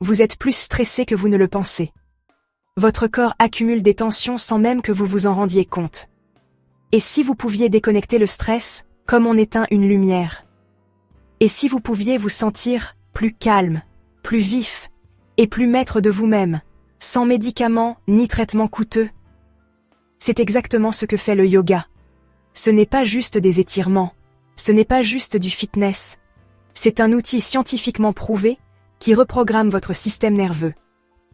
Vous êtes plus stressé que vous ne le pensez. Votre corps accumule des tensions sans même que vous vous en rendiez compte. Et si vous pouviez déconnecter le stress, comme on éteint une lumière? Et si vous pouviez vous sentir plus calme, plus vif, et plus maître de vous-même, sans médicaments ni traitements coûteux? C'est exactement ce que fait le yoga. Ce n'est pas juste des étirements, ce n'est pas juste du fitness. C'est un outil scientifiquement prouvé qui reprogramme votre système nerveux,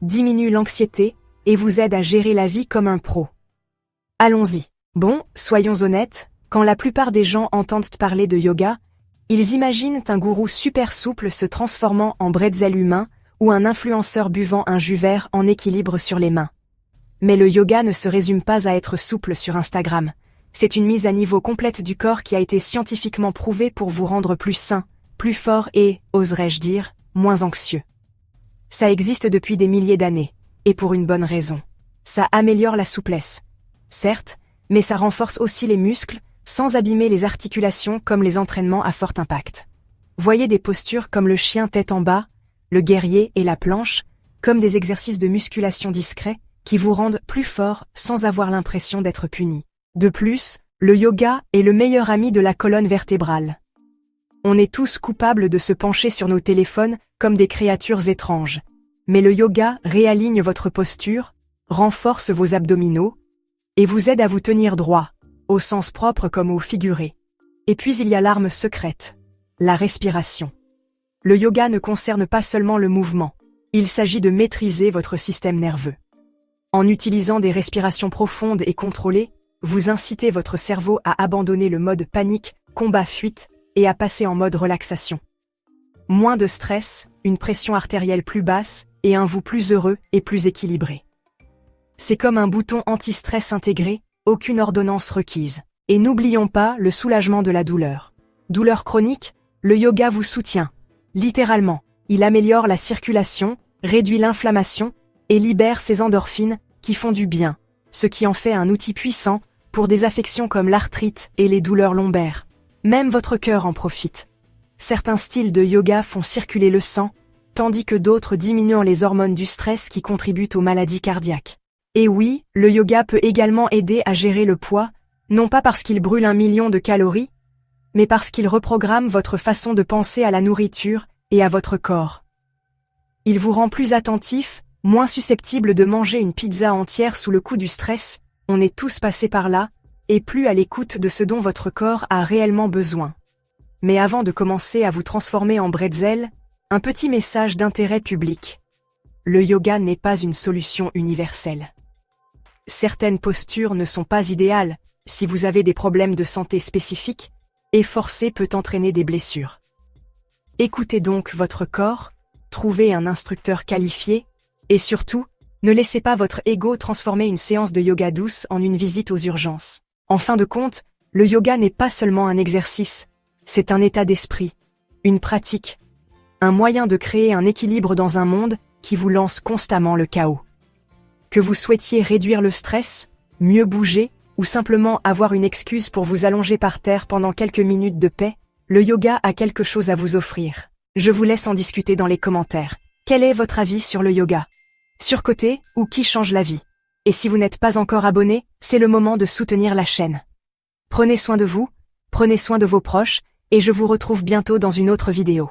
diminue l'anxiété et vous aide à gérer la vie comme un pro. Allons-y. Bon, soyons honnêtes, quand la plupart des gens entendent parler de yoga, ils imaginent un gourou super souple se transformant en bretzel humain ou un influenceur buvant un jus vert en équilibre sur les mains. Mais le yoga ne se résume pas à être souple sur Instagram. C'est une mise à niveau complète du corps qui a été scientifiquement prouvée pour vous rendre plus sain, plus fort et, oserais-je dire, moins anxieux. Ça existe depuis des milliers d'années, et pour une bonne raison. Ça améliore la souplesse. Certes, mais ça renforce aussi les muscles, sans abîmer les articulations comme les entraînements à fort impact. Voyez des postures comme le chien tête en bas, le guerrier et la planche, comme des exercices de musculation discrets qui vous rendent plus fort sans avoir l'impression d'être puni. De plus, le yoga est le meilleur ami de la colonne vertébrale. On est tous coupables de se pencher sur nos téléphones comme des créatures étranges. Mais le yoga réaligne votre posture, renforce vos abdominaux, et vous aide à vous tenir droit, au sens propre comme au figuré. Et puis il y a l'arme secrète, la respiration. Le yoga ne concerne pas seulement le mouvement, il s'agit de maîtriser votre système nerveux. En utilisant des respirations profondes et contrôlées, vous incitez votre cerveau à abandonner le mode panique, combat, fuite, et à passer en mode relaxation. Moins de stress, une pression artérielle plus basse, et un vous plus heureux et plus équilibré. C'est comme un bouton anti-stress intégré, aucune ordonnance requise. Et n'oublions pas le soulagement de la douleur. Douleur chronique, le yoga vous soutient. Littéralement, il améliore la circulation, réduit l'inflammation, et libère ces endorphines qui font du bien, ce qui en fait un outil puissant pour des affections comme l'arthrite et les douleurs lombaires. Même votre cœur en profite. Certains styles de yoga font circuler le sang, tandis que d'autres diminuent les hormones du stress qui contribuent aux maladies cardiaques. Et oui, le yoga peut également aider à gérer le poids, non pas parce qu'il brûle 1 million de calories, mais parce qu'il reprogramme votre façon de penser à la nourriture et à votre corps. Il vous rend plus attentif, moins susceptible de manger une pizza entière sous le coup du stress, on est tous passés par là, et plus à l'écoute de ce dont votre corps a réellement besoin. Mais avant de commencer à vous transformer en bretzel, un petit message d'intérêt public. Le yoga n'est pas une solution universelle. Certaines postures ne sont pas idéales, si vous avez des problèmes de santé spécifiques, et forcer peut entraîner des blessures. Écoutez donc votre corps, trouvez un instructeur qualifié, et surtout, ne laissez pas votre ego transformer une séance de yoga douce en une visite aux urgences. En fin de compte, le yoga n'est pas seulement un exercice, c'est un état d'esprit, une pratique, un moyen de créer un équilibre dans un monde qui vous lance constamment le chaos. Que vous souhaitiez réduire le stress, mieux bouger, ou simplement avoir une excuse pour vous allonger par terre pendant quelques minutes de paix, le yoga a quelque chose à vous offrir. Je vous laisse en discuter dans les commentaires. Quel est votre avis sur le yoga? Surcoté ou qui change la vie? Et si vous n'êtes pas encore abonné, c'est le moment de soutenir la chaîne. Prenez soin de vous, prenez soin de vos proches, et je vous retrouve bientôt dans une autre vidéo.